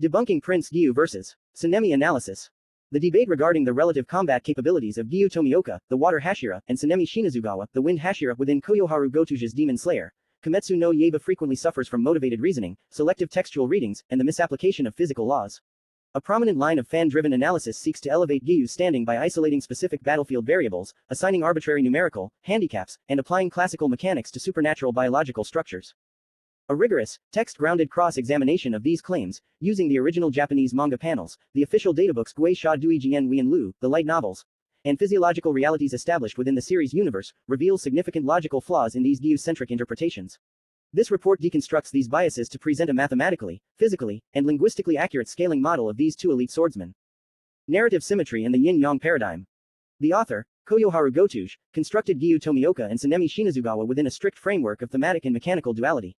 Debunking Prince Giyu vs. Sanemi analysis. The debate regarding the relative combat capabilities of Giyu Tomioka, the Water Hashira, and Sanemi Shinazugawa, the Wind Hashira within Koyoharu Gotoge's Demon Slayer, Kimetsu no Yaiba frequently suffers from motivated reasoning, selective textual readings, and the misapplication of physical laws. A prominent line of fan-driven analysis seeks to elevate Giyu's standing by isolating specific battlefield variables, assigning arbitrary numerical handicaps, and applying classical mechanics to supernatural biological structures. A rigorous, text-grounded cross-examination of these claims, using the original Japanese manga panels, the official databooks Gui Sha Dui Jian Wien Lu, the light novels, and physiological realities established within the series universe, reveals significant logical flaws in these Giyu-centric interpretations. This report deconstructs these biases to present a mathematically, physically, and linguistically accurate scaling model of these two elite swordsmen. Narrative symmetry and the yin-yang paradigm. The author, Koyoharu Gotoge, constructed Giyu Tomioka and Sanemi Shinazugawa within a strict framework of thematic and mechanical duality.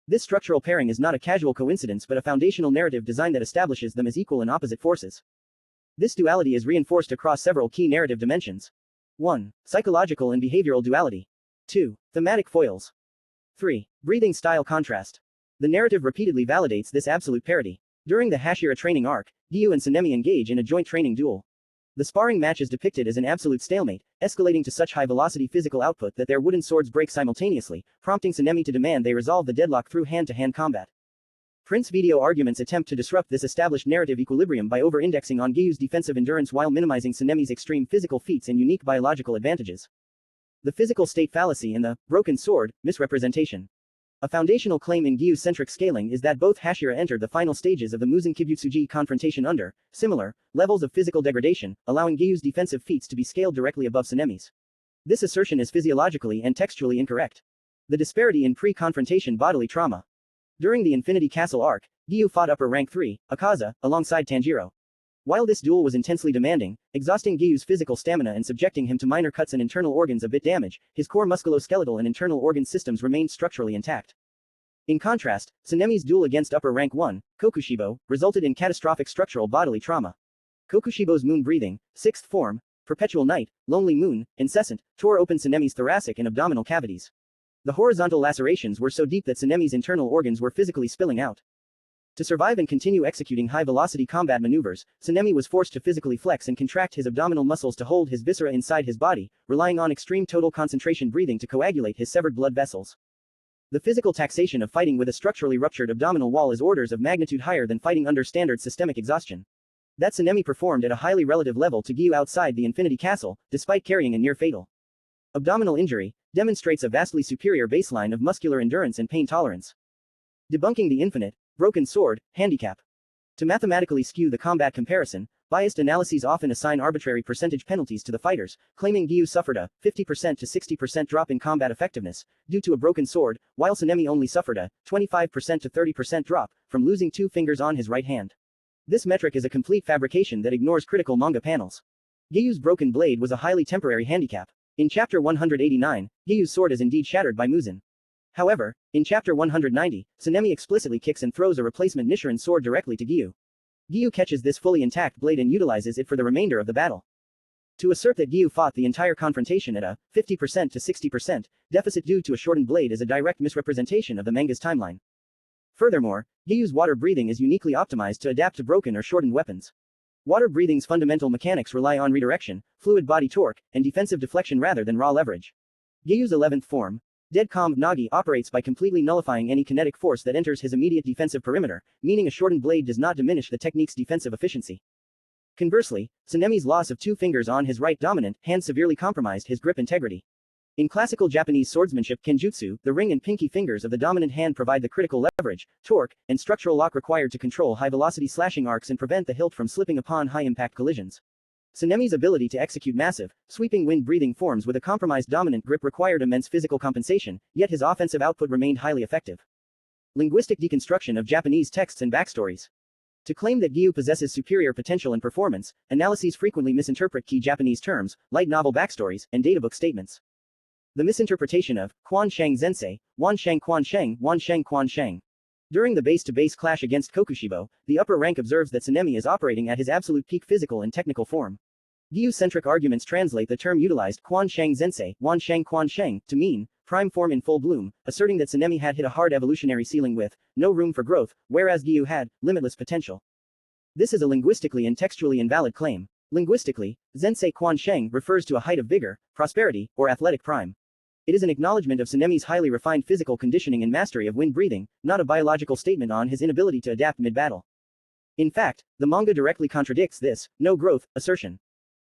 This structural pairing is not a casual coincidence but a foundational narrative design that establishes them as equal and opposite forces. This duality is reinforced across several key narrative dimensions. 1. Psychological and behavioral duality. 2. Thematic foils. 3. Breathing style contrast. The narrative repeatedly validates this absolute parity. During the Hashira training arc, Giyu and Sanemi engage in a joint training duel. The sparring match is depicted as an absolute stalemate, escalating to such high-velocity physical output that their wooden swords break simultaneously, prompting Sanemi to demand they resolve the deadlock through hand-to-hand combat. Prince Vedio arguments attempt to disrupt this established narrative equilibrium by over-indexing on Giyu's defensive endurance while minimizing Sanemi's extreme physical feats and unique biological advantages. The physical state fallacy and the broken sword misrepresentation. A foundational claim in Giyu-centric scaling is that both Hashira entered the final stages of the Muzen Kibutsuji confrontation under similar levels of physical degradation, allowing Giyu's defensive feats to be scaled directly above Sanemi's. This assertion is physiologically and textually incorrect. The disparity in pre-confrontation bodily trauma. During the Infinity Castle arc, Giyu fought upper rank 3, Akaza, alongside Tanjiro. While this duel was intensely demanding, exhausting Giyu's physical stamina and subjecting him to minor cuts and internal organs a bit damage, his core musculoskeletal and internal organ systems remained structurally intact. In contrast, Sanemi's duel against upper rank 1, Kokushibo, resulted in catastrophic structural bodily trauma. Kokushibo's moon breathing, 6th form, perpetual night, lonely moon, incessant, tore open Sanemi's thoracic and abdominal cavities. The horizontal lacerations were so deep that Sanemi's internal organs were physically spilling out. To survive and continue executing high-velocity combat maneuvers, Sanemi was forced to physically flex and contract his abdominal muscles to hold his viscera inside his body, relying on extreme total concentration breathing to coagulate his severed blood vessels. The physical taxation of fighting with a structurally ruptured abdominal wall is orders of magnitude higher than fighting under standard systemic exhaustion. That Sanemi performed at a highly relative level to Giyu outside the Infinity Castle, despite carrying a near-fatal abdominal injury, demonstrates a vastly superior baseline of muscular endurance and pain tolerance. Debunking the infinite, broken sword, handicap. To mathematically skew the combat comparison, biased analyses often assign arbitrary percentage penalties to the fighters, claiming Giyu suffered a 50% to 60% drop in combat effectiveness due to a broken sword, while Sanemi only suffered a 25% to 30% drop from losing 2 fingers on his right hand. This metric is a complete fabrication that ignores critical manga panels. Giyu's broken blade was a highly temporary handicap. In Chapter 189, Giyu's sword is indeed shattered by Muzen. However, in Chapter 190, Sanemi explicitly kicks and throws a replacement Nichiren sword directly to Giyu. Giyu catches this fully intact blade and utilizes it for the remainder of the battle. To assert that Giyu fought the entire confrontation at a 50% to 60% deficit due to a shortened blade is a direct misrepresentation of the manga's timeline. Furthermore, Giyu's water breathing is uniquely optimized to adapt to broken or shortened weapons. Water breathing's fundamental mechanics rely on redirection, fluid body torque, and defensive deflection rather than raw leverage. Giyu's 11th form, Dead Calm Nagi, operates by completely nullifying any kinetic force that enters his immediate defensive perimeter, meaning a shortened blade does not diminish the technique's defensive efficiency. Conversely, Sanemi's loss of 2 fingers on his right dominant hand severely compromised his grip integrity. In classical Japanese swordsmanship kenjutsu, the ring and pinky fingers of the dominant hand provide the critical leverage, torque, and structural lock required to control high-velocity slashing arcs and prevent the hilt from slipping upon high-impact collisions. Sanemi's ability to execute massive, sweeping wind-breathing forms with a compromised dominant grip required immense physical compensation, yet his offensive output remained highly effective. Linguistic deconstruction of Japanese texts and backstories. To claim that Giyu possesses superior potential and performance, analyses frequently misinterpret key Japanese terms, light novel backstories, and databook statements. The misinterpretation of Quan Shang Zensei, Wan Shang Quan Shang, Wan Shang Quan Shang. During the base-to-base clash against Kokushibo, the upper rank observes that Sanemi is operating at his absolute peak physical and technical form. Giyu-centric arguments translate the term utilized Quan Shang Zensei, Wan Shang Quan Shang, to mean prime form in full bloom, asserting that Sanemi had hit a hard evolutionary ceiling with no room for growth, whereas Giyu had limitless potential. This is a linguistically and textually invalid claim. Linguistically, Zensei Quan Sheng refers to a height of vigor, prosperity, or athletic prime. It is an acknowledgement of Sanemi's highly refined physical conditioning and mastery of wind breathing, not a biological statement on his inability to adapt mid-battle. In fact, the manga directly contradicts this no growth assertion.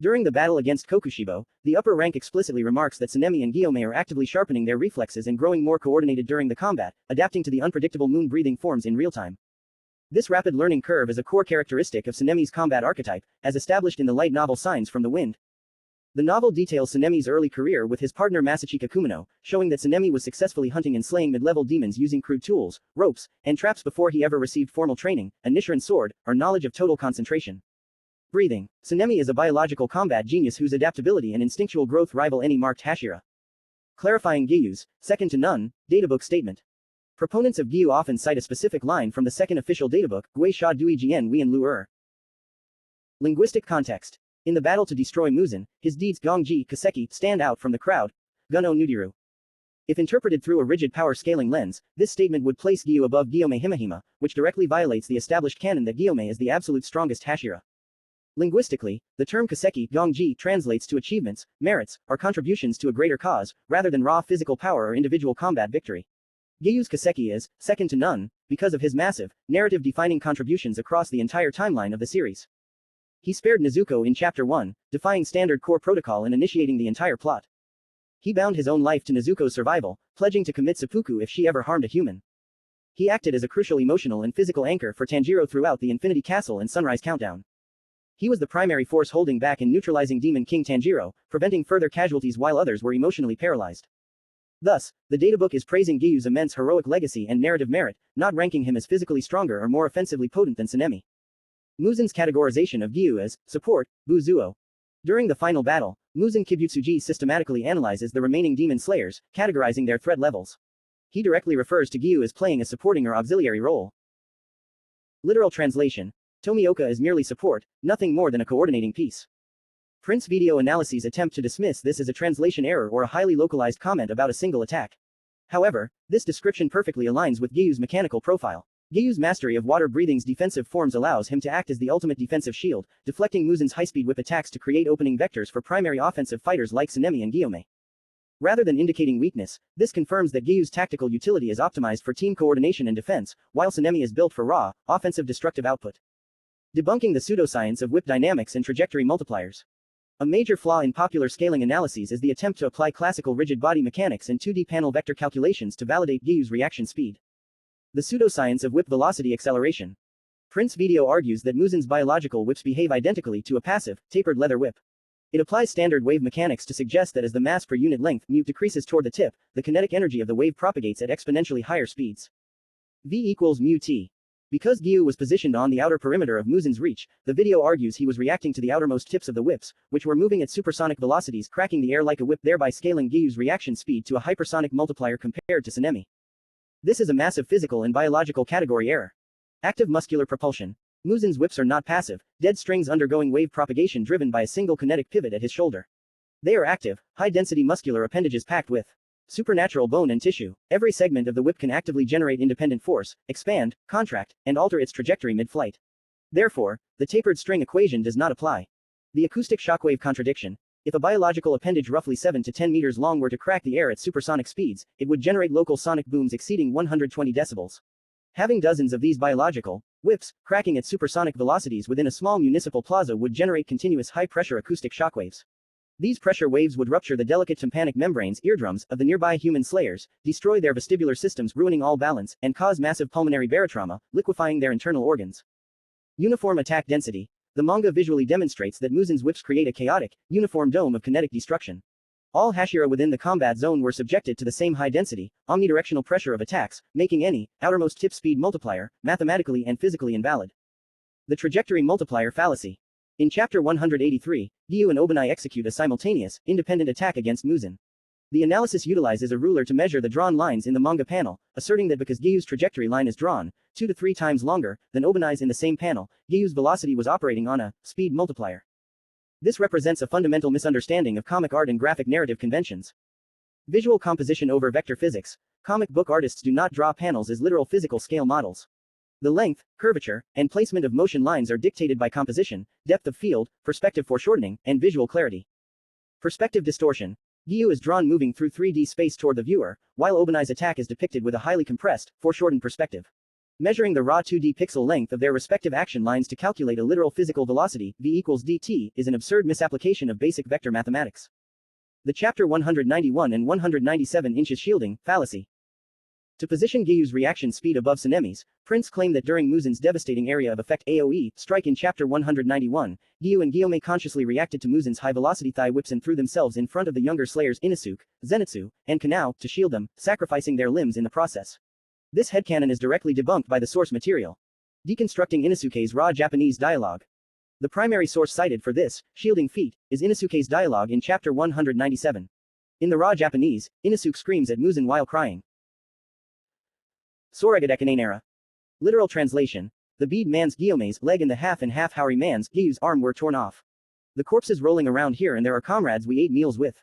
During the battle against Kokushibo, the upper rank explicitly remarks that sanemi and gyomei are actively sharpening their reflexes and growing more coordinated during the combat, adapting to the unpredictable moon-breathing forms in real time. This rapid learning curve is a core characteristic of Sanemi's combat archetype, as established in the light novel Signs from the Wind. The novel details Sanemi's early career with his partner Masachika Kumino, showing that Sanemi was successfully hunting and slaying mid-level demons using crude tools, ropes, and traps before he ever received formal training, a Nichiren sword, or knowledge of total concentration. Breathing. Sanemi is a biological combat genius whose adaptability and instinctual growth rival any marked Hashira. Clarifying giyus, second to none, databook statement. Proponents of giyu often cite a specific line from the second official databook, Gui Sha Dui Jian Wei Lu Linguistic context. In the battle to destroy Muzan, his deeds Gongji Kaseki stand out from the crowd. Gunno Nudiru. If interpreted through a rigid power scaling lens, this statement would place giyu above gyomei himahima, which directly violates the established canon that gyomei is the absolute strongest Hashira. Linguistically, the term kaseki gongji translates to achievements, merits, or contributions to a greater cause, rather than raw physical power or individual combat victory. Giyu's kaseki is, second to none, because of his massive, narrative-defining contributions across the entire timeline of the series. He spared Nezuko in Chapter 1, defying standard core protocol and initiating the entire plot. He bound his own life to Nezuko's survival, pledging to commit seppuku if she ever harmed a human. He acted as a crucial emotional and physical anchor for Tanjiro throughout the Infinity Castle and Sunrise Countdown. He was the primary force holding back and neutralizing Demon King Tanjiro, preventing further casualties while others were emotionally paralyzed. Thus, the databook is praising Giyu's immense heroic legacy and narrative merit, not ranking him as physically stronger or more offensively potent than Sanemi. Muzan's categorization of Giyu as support, Buzuo. During the final battle, Muzan Kibutsuji systematically analyzes the remaining demon slayers, categorizing their threat levels. He directly refers to Giyu as playing a supporting or auxiliary role. Literal translation. Tomioka is merely support, nothing more than a coordinating piece. Prince Vedio analyses attempt to dismiss this as a translation error or a highly localized comment about a single attack. However, this description perfectly aligns with Giyu's mechanical profile. Giyu's mastery of water breathing's defensive forms allows him to act as the ultimate defensive shield, deflecting Muzan's high-speed whip attacks to create opening vectors for primary offensive fighters like Sanemi and Gyomei. Rather than indicating weakness, this confirms that Giyu's tactical utility is optimized for team coordination and defense, while Sanemi is built for raw, offensive destructive output. Debunking the pseudoscience of whip dynamics and trajectory multipliers. A major flaw in popular scaling analyses is the attempt to apply classical rigid body mechanics and 2D panel vector calculations to validate Giyu's reaction speed. The pseudoscience of whip velocity acceleration. Prince Vedio argues that Muzan's biological whips behave identically to a passive, tapered leather whip. It applies standard wave mechanics to suggest that as the mass per unit length mu decreases toward the tip, the kinetic energy of the wave propagates at exponentially higher speeds. V equals mu t. Because Giyu was positioned on the outer perimeter of Muzan's reach, the video argues he was reacting to the outermost tips of the whips, which were moving at supersonic velocities, cracking the air like a whip, thereby scaling Giyu's reaction speed to a hypersonic multiplier compared to Sanemi. This is a massive physical and biological category error. Active muscular propulsion. Muzan's whips are not passive, dead strings undergoing wave propagation driven by a single kinetic pivot at his shoulder. They are active, high-density muscular appendages packed with supernatural bone and tissue. Every segment of the whip can actively generate independent force, expand, contract, and alter its trajectory mid-flight. Therefore, the tapered string equation does not apply. The acoustic shockwave contradiction. If a biological appendage roughly 7 to 10 meters long were to crack the air at supersonic speeds, it would generate local sonic booms exceeding 120 decibels. Having dozens of these biological whips cracking at supersonic velocities within a small municipal plaza would generate continuous high-pressure acoustic shockwaves. These pressure waves would rupture the delicate tympanic membranes, eardrums, of the nearby human slayers, destroy their vestibular systems, ruining all balance, and cause massive pulmonary barotrauma, liquefying their internal organs. Uniform attack density. The manga visually demonstrates that Muzan's whips create a chaotic, uniform dome of kinetic destruction. All Hashira within the combat zone were subjected to the same high-density, omnidirectional pressure of attacks, making any outermost tip speed multiplier mathematically and physically invalid. The trajectory multiplier fallacy. In Chapter 183, Giyu and Obanai execute a simultaneous, independent attack against Muzan. The analysis utilizes a ruler to measure the drawn lines in the manga panel, asserting that because Giyu's trajectory line is drawn 2 to 3 times longer than Obanai's in the same panel, Giyu's velocity was operating on a speed multiplier. This represents a fundamental misunderstanding of comic art and graphic narrative conventions. Visual composition over vector physics. Comic book artists do not draw panels as literal physical scale models. The length, curvature, and placement of motion lines are dictated by composition, depth of field, perspective foreshortening, and visual clarity. Perspective distortion. Giyu is drawn moving through 3D space toward the viewer, while Obanai's attack is depicted with a highly compressed, foreshortened perspective. Measuring the raw 2D pixel length of their respective action lines to calculate a literal physical velocity, v equals dt, is an absurd misapplication of basic vector mathematics. The chapter 191 and 197 inches shielding, fallacy. To position Giyu's reaction speed above Sanemi's, Prince claimed that during Muzin's devastating area of effect AoE strike in chapter 191, Giyu and Guillaume consciously reacted to Muzin's high-velocity thigh whips and threw themselves in front of the younger slayers Inosuke, Zenitsu, and Kanao to shield them, sacrificing their limbs in the process. This headcanon is directly debunked by the source material. Deconstructing Inosuke's raw Japanese dialogue. The primary source cited for this, shielding feat, is Inosuke's dialogue in chapter 197. In the raw Japanese, Inosuke screams at Muzin while crying. Soregadekanera. Literal translation. The bead man's Guillaume's leg and the half Haori man's Giyu's arm were torn off. The corpses rolling around here and there are comrades we ate meals with.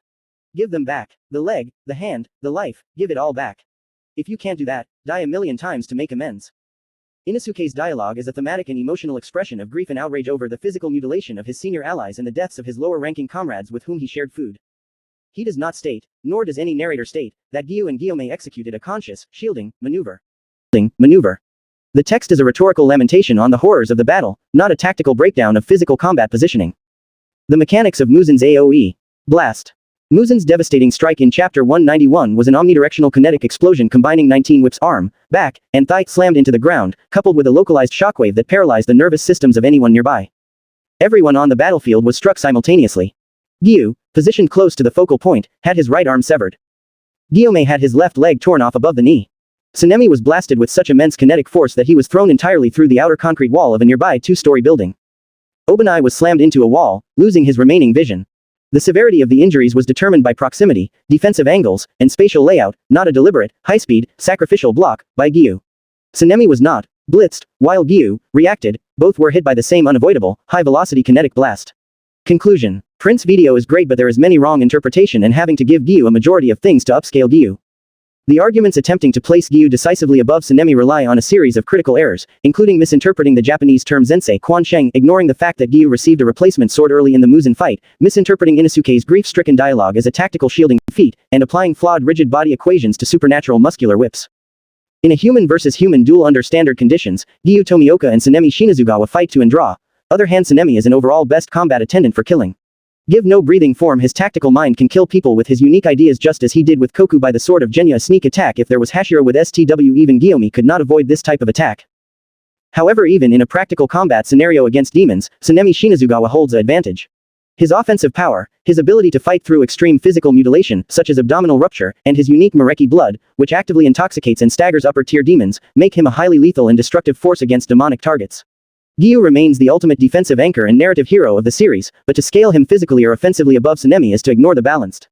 Give them back. The leg, the hand, the life, give it all back. If you can't do that, die a million times to make amends. Inosuke's dialogue is a thematic and emotional expression of grief and outrage over the physical mutilation of his senior allies and the deaths of his lower-ranking comrades with whom he shared food. He does not state, nor does any narrator state, that Giyu and Guillaume executed a conscious, shielding, maneuver. The text is a rhetorical lamentation on the horrors of the battle, not a tactical breakdown of physical combat positioning. The mechanics of Muzin's AoE. Blast. Muzin's devastating strike in chapter 191 was an omnidirectional kinetic explosion combining 19 whips arm, back, and thigh slammed into the ground, coupled with a localized shockwave that paralyzed the nervous systems of anyone nearby. Everyone on the battlefield was struck simultaneously. Giyu, positioned close to the focal point, had his right arm severed. Guillaume had his left leg torn off above the knee. Sanemi was blasted with such immense kinetic force that he was thrown entirely through the outer concrete wall of a nearby two-story building. Obanai was slammed into a wall, losing his remaining vision. The severity of the injuries was determined by proximity, defensive angles, and spatial layout, not a deliberate, high-speed, sacrificial block, by Giyu. Sanemi was not blitzed, while Giyu reacted. Both were hit by the same unavoidable, high-velocity kinetic blast. Conclusion. Prince Vedio is great, but there is many wrong interpretation and having to give Giyu a majority of things to upscale Giyu. The arguments attempting to place Giyu decisively above Sanemi rely on a series of critical errors, including misinterpreting the Japanese term zensei Quansheng, ignoring the fact that Giyu received a replacement sword early in the Muzin fight, misinterpreting Inosuke's grief-stricken dialogue as a tactical shielding feat, and applying flawed rigid body equations to supernatural muscular whips. In a human versus human duel under standard conditions, Giyu Tomioka and Sanemi Shinazugawa fight to and draw. Other hand, Sanemi is an overall best combat attendant for killing. Give no breathing form, his tactical mind can kill people with his unique ideas just as he did with Koku by the sword of Genya. A sneak attack if there was Hashira with STW. Even Guillaume could not avoid this type of attack. However, even in a practical combat scenario against demons, Sanemi Shinazugawa holds the advantage. His offensive power, his ability to fight through extreme physical mutilation, such as abdominal rupture, and his unique Mareki blood, which actively intoxicates and staggers upper-tier demons, make him a highly lethal and destructive force against demonic targets. Giyu remains the ultimate defensive anchor and narrative hero of the series, but to scale him physically or offensively above Sanemi is to ignore the balanced